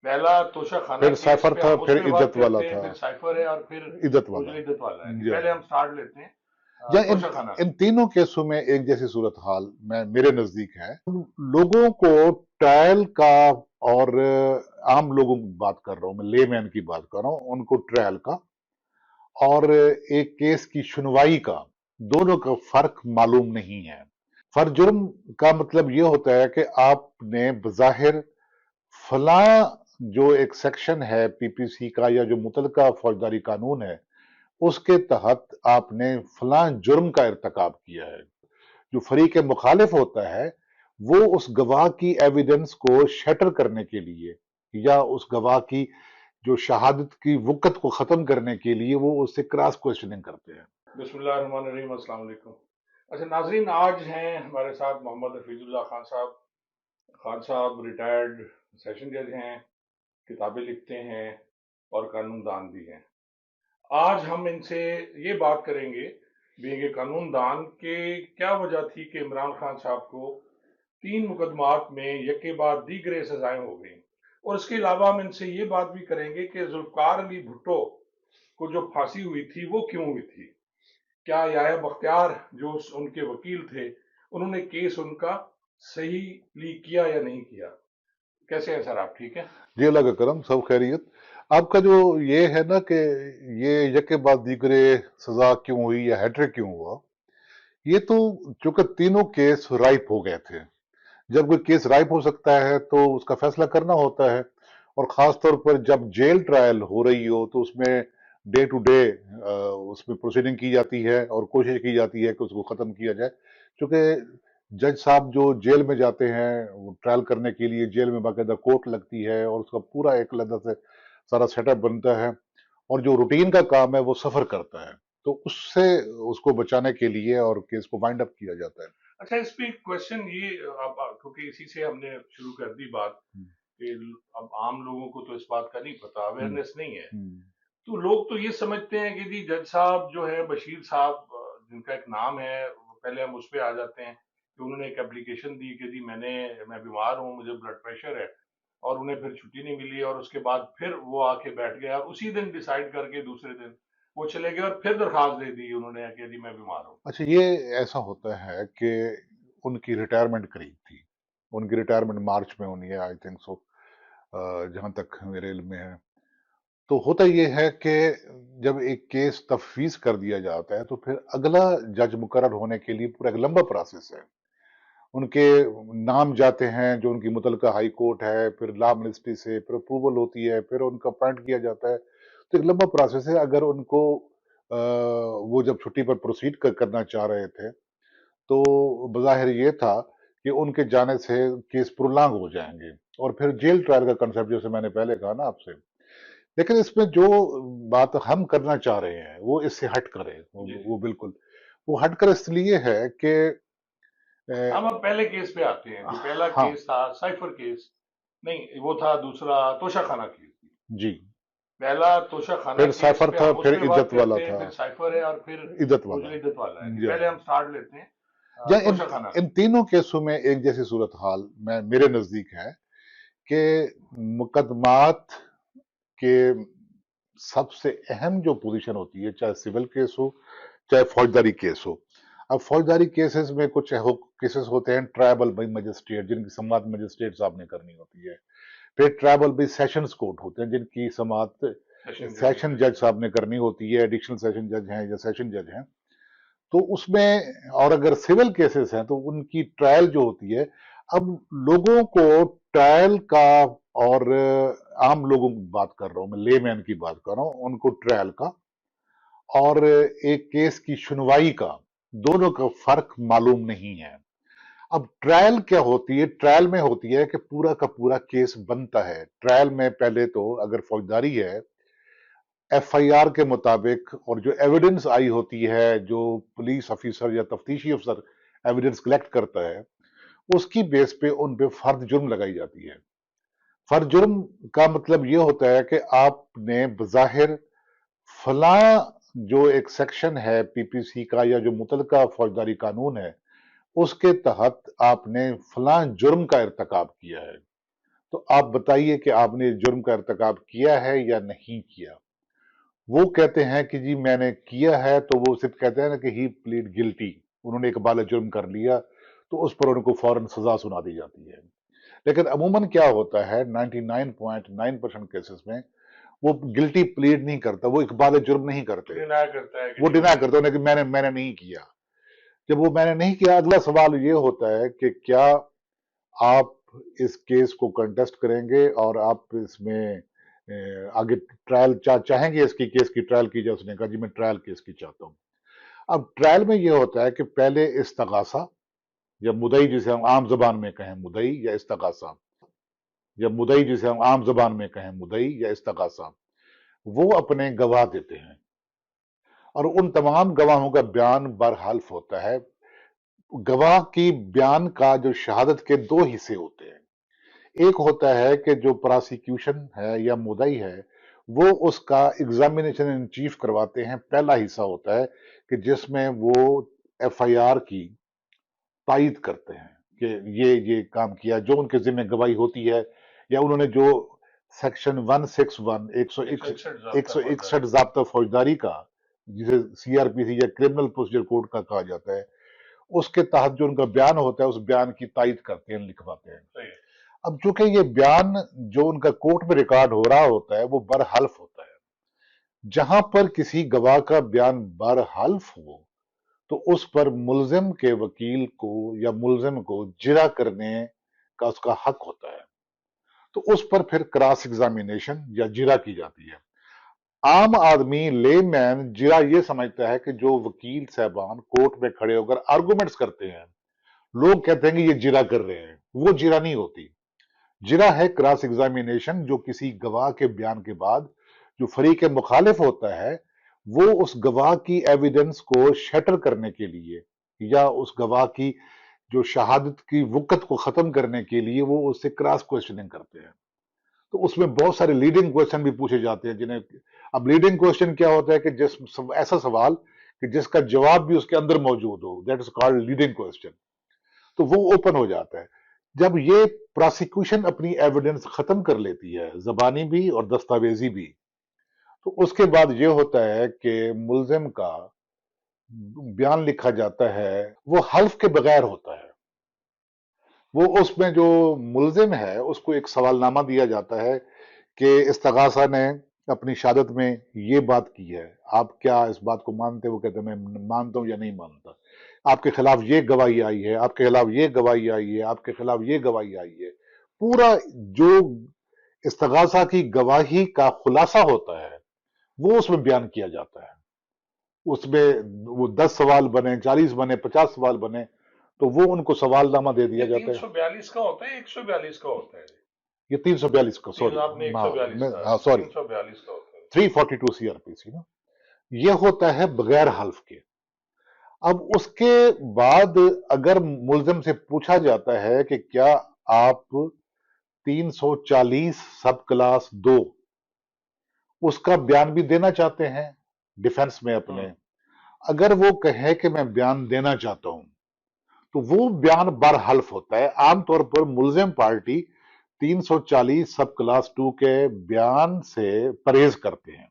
पहला तोशा खाना फिर केस साइफर पे था, हम उस फिर पे बात इज्जत वाला करते हैं, था, फिर साइफर है, और फिर इज्जत वो वाला। जो इज्जत वाला है। या पहले हम स्टार्ट लेते हैं या इन तोशा खाना इन से। तीनों केसों में एक जैसी सूरत हाल मैं मेरे नजदीक है। लोगों को ट्रायल का, और आम लोगों की बात कर रहा हूं मैं, लेमैन की बात कर रहा हूं, उनको ट्रायल का और एक केस की सुनवाई का, दोनों का फर्क मालूम नहीं है। फर्क जुर्म का मतलब ये होता है कि आपने बज़ाहिर फला जो एक सेक्शन है पीपीसी का या जो मुतलका फौजदारी कानून है उसके तहत आपने फला जुर्म का इर्तकाब किया है। जो फरीक मुखालिफ होता है वो उस गवाह की एविडेंस को शटर करने के लिए या उस गवाह की जो शहादत की वक़्त को ख़त्म करने के लिए वो उससे क्रॉस क्वेश्चनिंग करते हैं। बिस्मिल्लाहिर्रहमानिर्रहीम, अस्सलाम वालेकुम। अच्छा नाजरीन, आज हैं हमारे साथ मोहम्मद हफीजुल्लाह खान साहब। खान साहब रिटायर्ड सेशन जज हैं, किताबें लिखते हैं और कानूनदान भी हैं। आज हम इनसे ये बात करेंगे, बीइंग ए कानूनदान, के क्या वजह थी कि इमरान खान साहब को 3 मुकदमात में यके बाद दीगरे सजाएं हो गई। और इसके अलावा हम इनसे ये बात भी करेंगे कि जुल्फकार अली भुट्टो को जो फांसी हुई थी वो क्यों हुई थी। क्या याया बख्तियार जो उनके वकील थे, उन्होंने केस उनका सही प्ली किया या नहीं किया। कैसे हैं सर आप, ठीक है? जी अल्लाह का करम, सब खैरियत। आपका जो ये है ना कि ये यके बाद दीगरे सजा क्यों हुई या हैट्रिक क्यों हुआ, ये तो चूंकि तीनों केस राइप हो गए थे। जब कोई केस राइप हो सकता है तो उसका फैसला करना होता है, और खास तौर पर जब जेल ट्रायल हो रही हो तो उसमें डे टू डे उसमें प्रोसीडिंग की जाती है और कोशिश की जाती है कि उसको खत्म किया जाए। क्योंकि जज साहब जो जेल में जाते हैं वो ट्रायल करने के लिए, जेल में बाकायदा कोर्ट लगती है और उसका पूरा एक अलग से सारा सेटअप बनता है, और जो रूटीन का काम है वो सफर करता है, तो उससे उसको बचाने के लिए और केस को वाइंड अप किया जाता है। अच्छा, इस पे क्वेश्चन ये, अब क्योंकि इसी से हमने शुरू कर दी बात हम्म, कि अब आम लोगों को तो इस बात का नहीं पता, हम्म, अवेयरनेस नहीं है। हम्म, तो लोग तो ये समझते हैं कि जी जज साहब जो है बशीर साहब, जिनका एक नाम है, वो पहले हम उस पे आ जाते हैं कि उन्होंने एक एप्लीकेशन दी कि जी मैं बीमार हूँ, मुझे ब्लड प्रेशर है, और उन्हें फिर छुट्टी नहीं मिली, और उसके बाद फिर वो आके बैठ गया, और उसी दिन डिसाइड करके दूसरे दिन वो चले गए और फिर दरखास्त दे दी उन्होंने कि जी मैं बीमार हूँ। अच्छा, ये ऐसा होता है कि उनकी रिटायरमेंट करीब थी, उनकी रिटायरमेंट मार्च में होनी है आई थिंक सो, जहां तक मेरे इल्म में है। तो होता ये है कि जब एक केस तफवीज कर दिया जाता है तो फिर अगला जज मुकर्रर होने के लिए पूरा एक लंबा प्रोसेस है। उनके नाम जाते हैं जो उनकी मुतलका हाई कोर्ट है, फिर लॉ मिनिस्ट्री से फिर अप्रूवल होती है, फिर उनका अपॉइंट किया जाता है, तो एक लंबा प्रोसेस है। अगर उनको वो जब छुट्टी पर प्रोसीड करना चाह रहे थे तो बज़ाहिर ये था कि उनके जाने से केस प्रोलॉन्ग हो जाएंगे, और फिर जेल ट्रायल का कंसेप्ट जैसे मैंने पहले कहा ना आपसे। लेकिन इसमें जो बात हम करना चाह रहे हैं वो इससे हट कर है, जी जी। वो बिल्कुल वो हटकर इसलिए है कि हम अब पहले केस पे आते हैं। जो पहला हाँ, केस था साइफर केस, नहीं वो था दूसरा तोशा खाना केस। जी, पहला तोशा खाना फिर केस साइफर पे था, हम उस फिर पे बात इज्जत वाला करते हैं, था, फिर साइफर है, और फिर इज्जत वो वाला। जो इज्जत वाला है। या पहले हम स्टार्ट लेते हैं या इन तोशा खाना इन से। तीनों केसों में एक जैसी सूरत हाल मैं मेरे नजदीक है कि मुकदमात के सबसे अहम जो पोजीशन होती है, चाहे सिविल केस हो चाहे फौजदारी केस हो। अब फौजदारी केसेस में कुछ केसेस होते हैं ट्राइबल बाई मजिस्ट्रेट, जिनकी समाअत मजिस्ट्रेट साहब ने करनी होती है। फिर ट्राइबल बाई सेशंस कोर्ट होते हैं जिनकी समाअत सेशन जज ने सेशन करनी जज होती साहब ने करनी होती है, एडिशनल सेशन जज हैं या सेशन जज हैं। तो उसमें, और अगर सिविल केसेस हैं तो उनकी ट्रायल जो होती है। अब लोगों को ट्रायल का, और आम लोगों की बात कर रहा हूं मैं, लेमैन की बात कर रहा हूं, उनको ट्रायल का और एक केस की सुनवाई का, दोनों का फर्क मालूम नहीं है। अब ट्रायल क्या होती है? ट्रायल में होती है कि पूरा का पूरा केस बनता है। ट्रायल में पहले तो अगर फौजदारी है, एफआईआर के मुताबिक, और जो एविडेंस आई होती है, जो पुलिस ऑफिसर या तफ्तीशी अफसर एविडेंस कलेक्ट करता है, उसकी बेस पे उन पे फर्द जुर्म लगाई जाती है। फर्द जुर्म का मतलब ये होता है कि आपने बज़ाहिर फला जो एक सेक्शन है पीपीसी का या जो मुतलका फौजदारी कानून है उसके तहत आपने फला जुर्म का इर्तकाब किया है। تو آپ بتائیے کہ آپ نے جرم کا ارتکاب کیا ہے یا نہیں کیا. وہ کہتے ہیں کہ جی میں نے کیا ہے، تو وہ صرف کہتے ہیں نا کہ ہی پلیڈ گلٹی، انہوں نے اقبال جرم کر لیا تو اس پر ان کو فوراً سزا سنا دی جاتی ہے. لیکن عموماً کیا ہوتا ہے 99.9% کیسز میں وہ گلٹی پلیڈ نہیں کرتا، وہ اقبال جرم نہیں کرتے، ڈینائی کرتا ہے کہ وہ جی ڈینائی کرتے ہیں کہ میں نے نہیں کیا. جب وہ میں نے نہیں کیا، اگلا سوال یہ ہوتا ہے کہ کیا آپ اس کیس کو کنٹیسٹ کریں گے اور آپ اس میں آگے ٹرائل چاہیں گے، اس کی کیس کی ٹرائل کی جائے. اس نے کہا جی میں ٹرائل کیس کی چاہتا ہوں. اب ٹرائل میں یہ ہوتا ہے کہ پہلے استغاثہ یا مدعی، جسے ہم عام زبان میں کہیں مدعی یا استغاثہ، یا مدعی جسے ہم عام زبان میں کہیں مدعی یا استغاثہ، وہ اپنے گواہ دیتے ہیں اور ان تمام گواہوں کا بیان برحلف ہوتا ہے. گواہ کی بیان کا جو شہادت کے دو حصے ہوتے ہیں. ایک ہوتا ہے کہ جو پراسیکیوشن ہے یا مدعی ہے وہ اس کا ایگزامینیشن ان چیف کرواتے ہیں. پہلا حصہ ہوتا ہے کہ جس میں وہ ایف آئی آر کی تائید کرتے ہیں کہ یہ کام کیا، جو ان کے ذمہ گواہی ہوتی ہے، یا انہوں نے جو سیکشن 161 161 ضابطہ فوجداری کا، جسے سی آر پی سی یا کرمنل پروسیجر کوڈ کا کہا جاتا ہے، اس کے تحت جو ان کا بیان ہوتا ہے اس بیان کی تائید کرتے ہیں، لکھواتے ہیں. اب چونکہ یہ بیان جو ان کا کورٹ میں ریکارڈ ہو رہا ہوتا ہے وہ برحلف ہوتا ہے. جہاں پر کسی گواہ کا بیان برحلف ہو تو اس پر ملزم کے وکیل کو یا ملزم کو جرح کرنے کا اس کا حق ہوتا ہے. تو اس پر پھر کراس ایگزامینیشن یا جرح کی جاتی ہے. عام آدمی لے مین جرح یہ سمجھتا ہے کہ جو وکیل صاحبان کورٹ میں کھڑے ہو کر آرگومنٹس کرتے ہیں، لوگ کہتے ہیں کہ یہ جرح کر رہے ہیں، وہ جرح نہیں ہوتی. جرح ہے کراس ایگزامینیشن، جو کسی گواہ کے بیان کے بعد جو فریق مخالف ہوتا ہے وہ اس گواہ کی ایویڈنس کو شیٹر کرنے کے لیے یا اس گواہ کی جو شہادت کی وقت کو ختم کرنے کے لیے وہ اس سے کراس کوشچننگ کرتے ہیں. تو اس میں بہت سارے لیڈنگ کوشچن بھی پوچھے جاتے ہیں جنہیں، اب لیڈنگ کوشچن کیا ہوتا ہے کہ ایسا سوال کہ جس کا جواب بھی اس کے اندر موجود ہو، that is called leading question. تو وہ اوپن ہو جاتا ہے. جب یہ پراسیکیوشن اپنی ایویڈنس ختم کر لیتی ہے، زبانی بھی اور دستاویزی بھی، تو اس کے بعد یہ ہوتا ہے کہ ملزم کا بیان لکھا جاتا ہے، وہ حلف کے بغیر ہوتا ہے. وہ اس میں جو ملزم ہے اس کو ایک سوال نامہ دیا جاتا ہے کہ استغاثہ نے اپنی شہادت میں یہ بات کی ہے، آپ کیا اس بات کو مانتے؟ وہ کہتے ہیں میں مانتا ہوں یا نہیں مانتا. آپ کے خلاف یہ گواہی آئی ہے، آپ کے خلاف یہ گواہی آئی ہے، آپ کے خلاف یہ گواہی آئی ہے. پورا جو استغاثہ کی گواہی کا خلاصہ ہوتا ہے وہ اس میں بیان کیا جاتا ہے. اس میں وہ 10 سوال بنے، 40 بنے، 50 سوال بنے، تو وہ ان کو سوال نامہ دے دیا جاتا ہے. 342 کا ہوتا ہے، 142 کا ہوتا ہے. یہ 342 کا، سوری، آپ نے 142 ہاں سوری، 342 کا ہوتا ہے. 342 سی آر پی سی نا، یہ ہوتا ہے بغیر حلف کے. اب اس کے بعد اگر ملزم سے پوچھا جاتا ہے کہ کیا آپ 340 سب کلاس 2 اس کا بیان بھی دینا چاہتے ہیں ڈیفنس میں اپنے، اگر وہ کہے کہ میں بیان دینا چاہتا ہوں تو وہ بیان برحلف ہوتا ہے. عام طور پر ملزم پارٹی 340 سب کلاس 2 کے بیان سے پرہیز کرتے ہیں.